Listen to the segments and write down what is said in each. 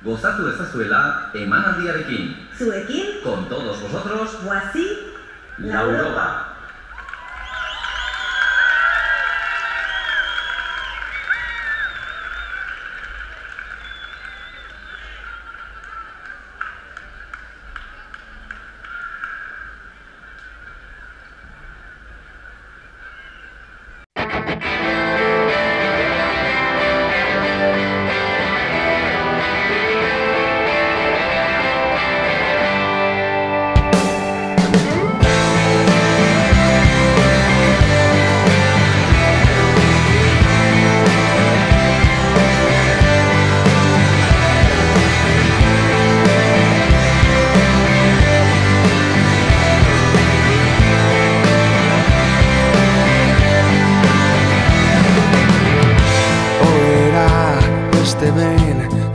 Gozatu ezazuela emanaldiarekin. Zuekin, Con todos vosotros, Guazi, La Europa.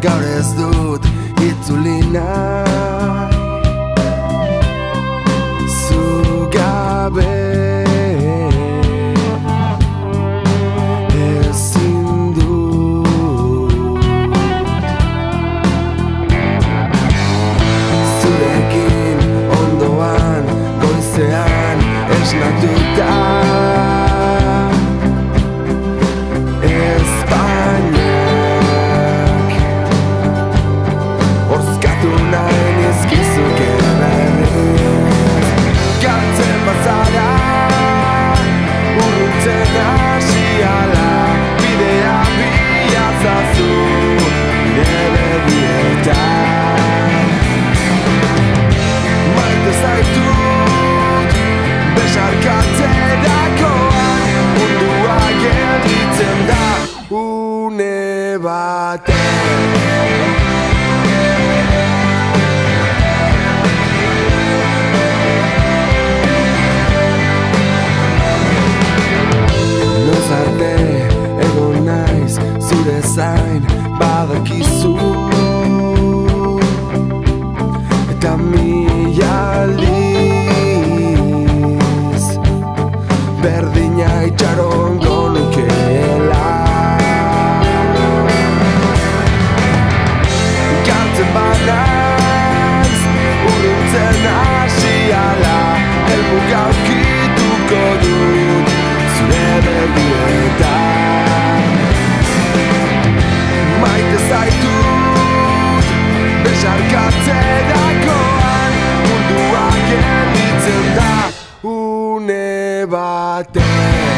Gaur ez dut itzuli nahi zu gabe ezin dut zurekin ondoan goizean esnatuta zain badakizu eta mila aldiz berdina itxarongo nukeela galtzen banaiz urruntzen hasiala helmuga aurkituko dut zure begietan maite zaitut besarkatzerakoan mundua gelditzen da une batean